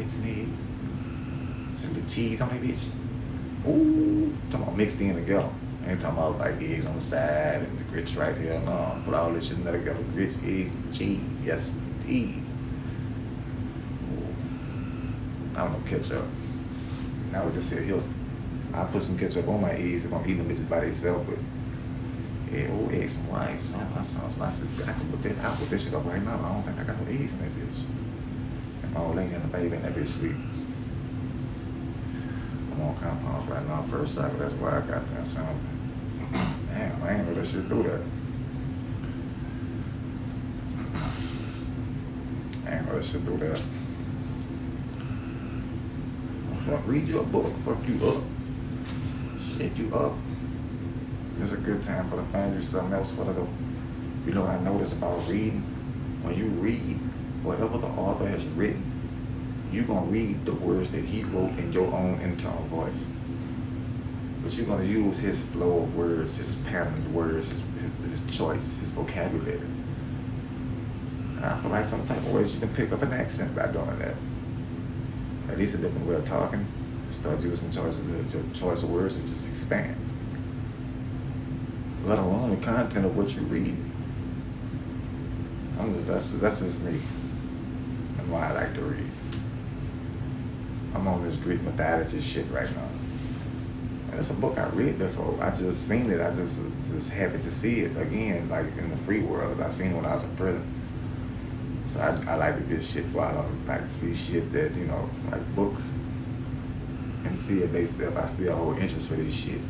grits and eggs. Some the cheese on that bitch. Ooh, talking about mixed in together. I ain't talking about like eggs on the side and the grits right here. No, put all this shit together. Grits, eggs, and cheese. Yes, indeed. Ooh. I don't know ketchup. Now we just said, yo, I put some ketchup on my eggs if I'm eating them bitches by themselves, but yeah, oh, eggs and rice. Oh, that sounds nice. I can put that. I'll put this shit up right now. I don't think I got no eggs in that bitch. And my old lady and the baby in that bitch sleep. I'm on compounds right now, first cycle. That's why I got that sound. Damn, I ain't know that shit do that. I ain't know that shit do that. Fuck, read you a book, fuck you up. Shit you up. It's a good time for to find you something else for to go. You know what I noticed about reading? When you read whatever the author has written, you're going to read the words that he wrote in your own internal voice. But you're going to use his flow of words, his pattern of words, his choice, his vocabulary. And I feel like some type of ways you can pick up an accent by doing that. At least a different way of talking. Start using your choice of words, it just expands. Let alone the content of what you read. That's just me and why I like to read. I'm on this Greek mythology shit right now. And it's a book I read before. I just seen it. I just happy to see it again, like in the free world. I seen it when I was in prison. So I like to get shit while I'm like see shit that, you know, like books, and see if I still hold interest for this shit.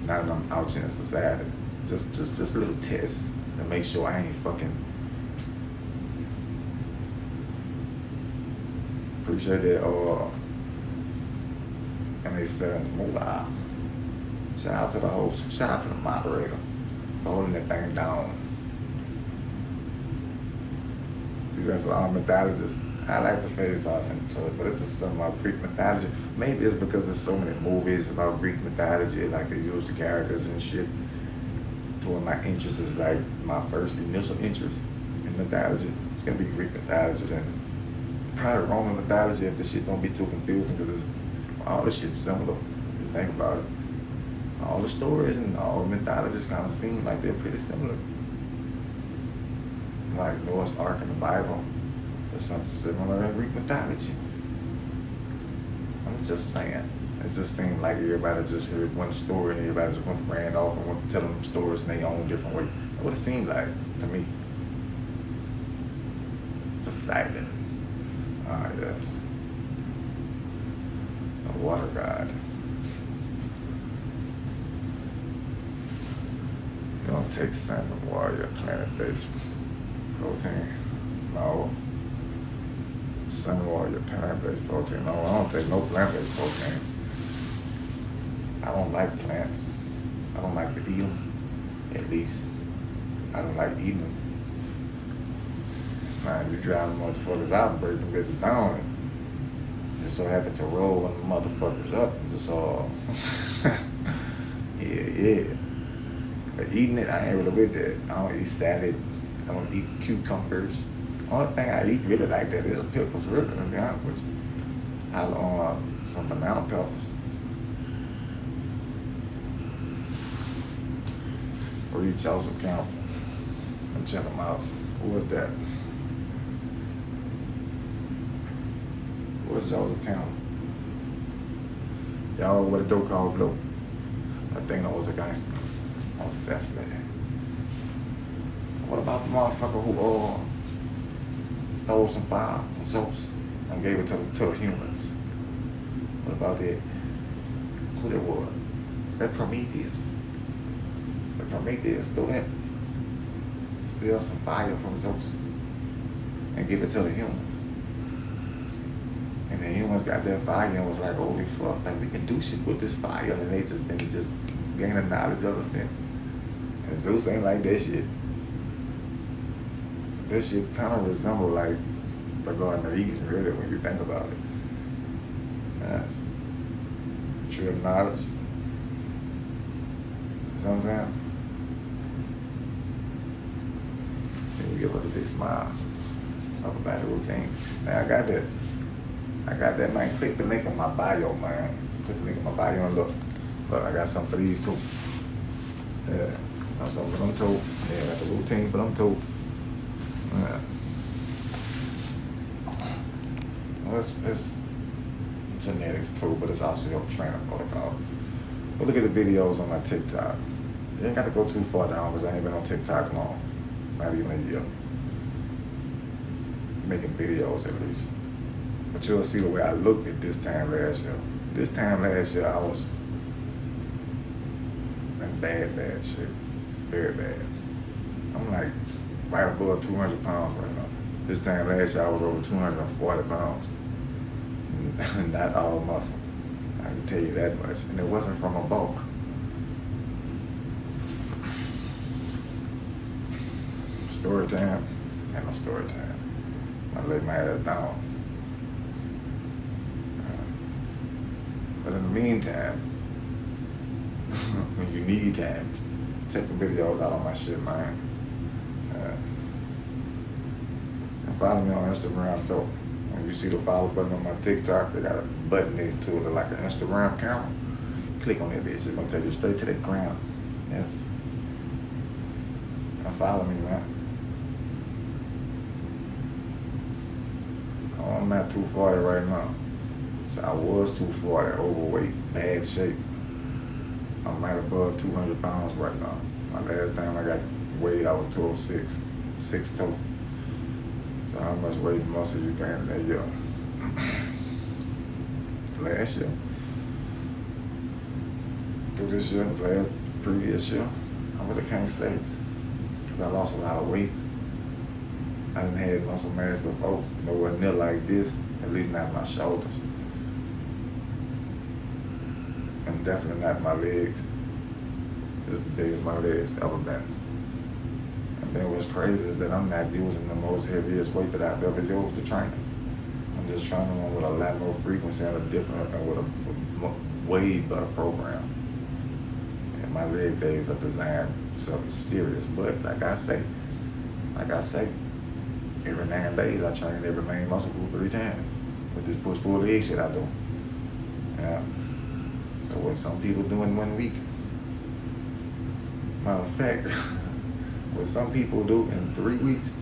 Now that I'm out in society. Just little tests to make sure I ain't fucking. Appreciate that. And they said, moolah. Shout out to the host. Shout out to the moderator for holding that thing down. Because with all mythologists, I like to phase off into it, but it's just some of my Greek mythology. Maybe it's because there's so many movies about Greek mythology, like they use the characters and shit. To where my interest is like my first initial interest in mythology. It's gonna be Greek mythology, then probably Roman mythology if the shit don't be too confusing, because all the shit's similar. If you think about it, all the stories and all the mythologies kind of seem like they're pretty similar. Like Noah's Ark in the Bible, there's something similar in Greek mythology. I'm just saying. It just seemed like everybody just heard one story and everybody just ran off and went to tell them stories in their own different way. That's what it seemed like to me. Poseidon. Ah, yes. The water god. You don't take salmon warrior plant-based protein. No. Salmon warrior plant-based protein. No, I don't take no plant-based protein. I don't like plants. I don't like to eat them, at least. I don't like eating them. Man, you drive the motherfuckers out and break them bitches down and just so happen to roll one of the motherfuckers up and just all, yeah. But eating it, I ain't really with that. I don't eat salad. I don't eat cucumbers. Only thing I eat really like that is pickles, really, to be honest with you. I love some banana peppers. Read Joseph Campbell and check him out. Who was that? Who was Joseph Campbell? Y'all what a dope called Blue. I think that was a gangster. Most definitely. What about the motherfucker who stole some fire from Zeus and gave it to the humans? What about that? Who that was? Is that Prometheus? Prometheus stole some fire from Zeus and give it to the humans. And the humans got that fire and was like, holy fuck, like we can do shit with this fire. And they just been gaining knowledge ever since. And Zeus ain't like that shit. This shit kind of resemble like the Garden of Eden, really, when you think about it. Yes. Tree of knowledge. You know what I'm saying? Then you give us a big smile. Talk about the routine. Man, I got that. I got that, man. Click the link in my bio, man. Click the link in my bio and look. Look, I got something for these too. Yeah, got something for them too. Yeah, got the routine for them too. Yeah. Well, it's genetics too, but it's also your training protocol. But look at the videos on my TikTok. You ain't got to go too far down because I ain't been on TikTok long. Not even a year. Making videos at least. But you'll see the way I looked at this time last year. This time last year, I was in bad shape. Very bad. I'm like right above 200 pounds right now. This time last year, I was over 240 pounds. Not all muscle. I can tell you that much. And it wasn't from a bulk. Story time. Ain't no story time. I lay my ass down. But in the meantime, when you need time, check the videos out on my shit, man. And follow me on Instagram too. When you see the follow button on my TikTok, they got a button next to it like an Instagram camera. Click on that bitch. It's gonna take you straight to that ground. Yes. And follow me, man. I'm at 240 right now. So I was 240, overweight, bad shape. I'm right above 200 pounds right now. My last time I got weighed, I was 206, 6'2". So how much weight and muscle you gained in that year? Last year? Through this year, previous year? I really can't say. Because I lost a lot of weight. I didn't have muscle mass before, nowhere near like this, at least not my shoulders. And definitely not my legs. It's the biggest my legs ever been. And then what's crazy is that I'm not using the most heaviest weight that I've ever used to train. I'm just training one with a lot more frequency and with a way better program. And my leg days are designed something serious, but like I say, every 9 days I train every main muscle group 3 times with this push-pull leg shit I do. Yeah. So what some people do in 1 week, matter of fact, what some people do in 3 weeks,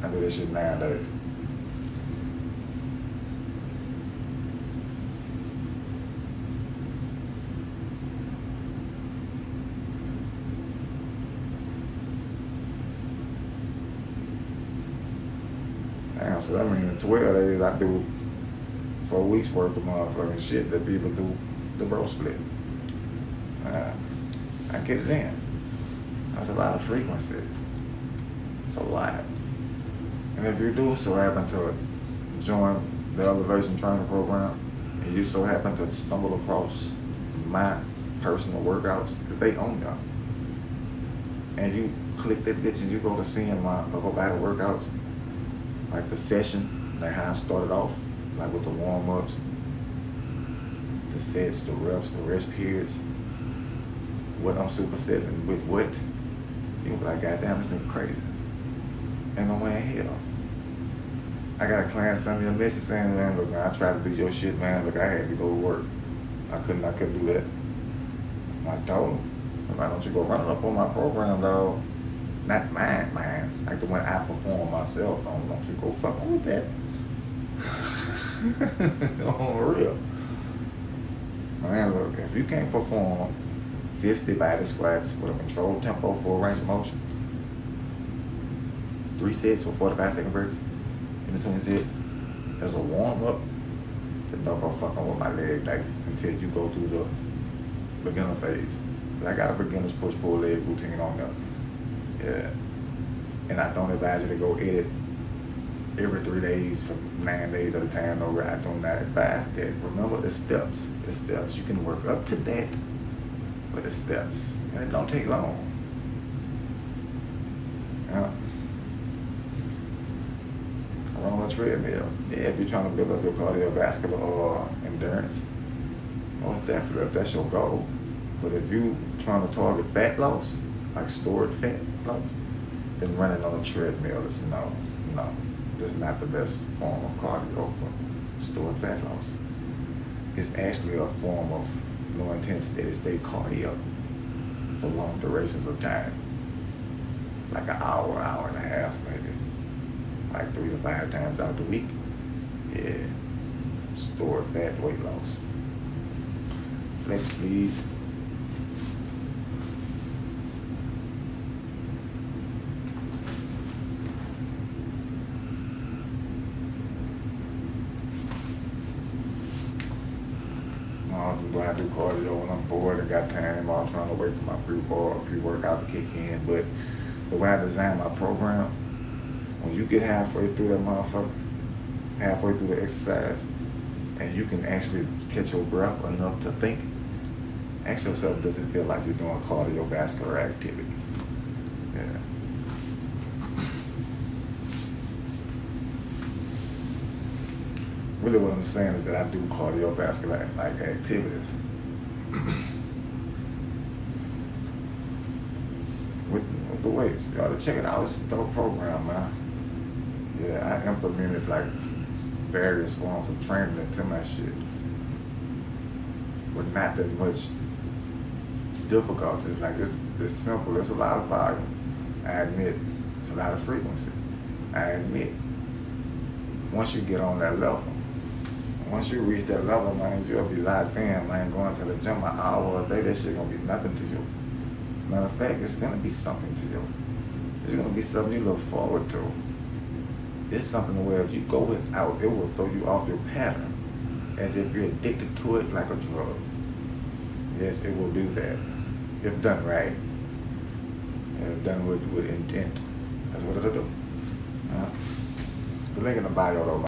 I do this shit 9 days. Damn, so that means in 12 days I do 4 weeks worth of motherfucking shit that people do the bro split. I get it in. That's a lot of frequency. It's a lot. And if you do so happen to join the Elevation Training Program, and you so happen to stumble across my personal workouts, because they own them, and you click that bitch and you go to seeing my upper body workouts, like the session, like how I started off, like with the warm-ups, the sets, the reps, the rest periods, what I'm supersetting with what, you'll be like, goddamn, this nigga crazy. Ain't no way in hell. I got a client send me a message saying, man, look, man, I tried to do your shit, man. Look, I had to go to work. I couldn't do that. I told him, why don't you go run it up on my program, dog? Not mine, man. Like the one I perform myself. Don't you go fucking with that. On real. Man, look, if you can't perform 50 body squats with a controlled tempo for a range of motion, 3 sets with 45-second breaks in between sets, as a warm-up, then don't go fucking with my leg like until you go through the beginner phase. I got a beginner's push-pull leg routine on there. Yeah. And I don't advise you to go edit every 3 days for 9 days at a time. No, I do not advise that. Remember the steps. The steps. You can work up to that with the steps. And it don't take long. Yeah. Run on a treadmill. Yeah, if you're trying to build up your cardiovascular endurance, most definitely if that's your goal. But if you trying to target fat loss, like stored fat loss, then running on a treadmill is no. that's not the best form of cardio for stored fat loss. It's actually a form of low intense steady state cardio for long durations of time, like an hour, hour and a half, maybe, like 3 to 5 times out the week. Yeah, stored fat weight loss. Flex, please. I'm going to do cardio when I'm bored. I got time. I'm trying to wait for my pre-workout to kick in. But the way I design my program, when you get halfway through that motherfucker, halfway through the exercise, and you can actually catch your breath enough to think, ask yourself, does it feel like you're doing cardiovascular activities? Yeah. Really what I'm saying is that I do cardiovascular like activities with the weights. You ought to check it out. It's a dope program, man. Yeah, I implemented like various forms of training into my shit with not that much difficulty. It's like it's simple. It's a lot of volume. I admit. It's a lot of frequency. I admit. Once you get on that level, once you reach that level, man, you'll be locked in, man. Going to the gym an hour a day, that shit gonna be nothing to you. Matter of fact, it's gonna be something to you. It's gonna be something you look forward to. It's something where if you go without, it will throw you off your pattern, as if you're addicted to it like a drug. Yes, it will do that, if done right, and if done with intent. That's what it'll do. The link in the bio, though.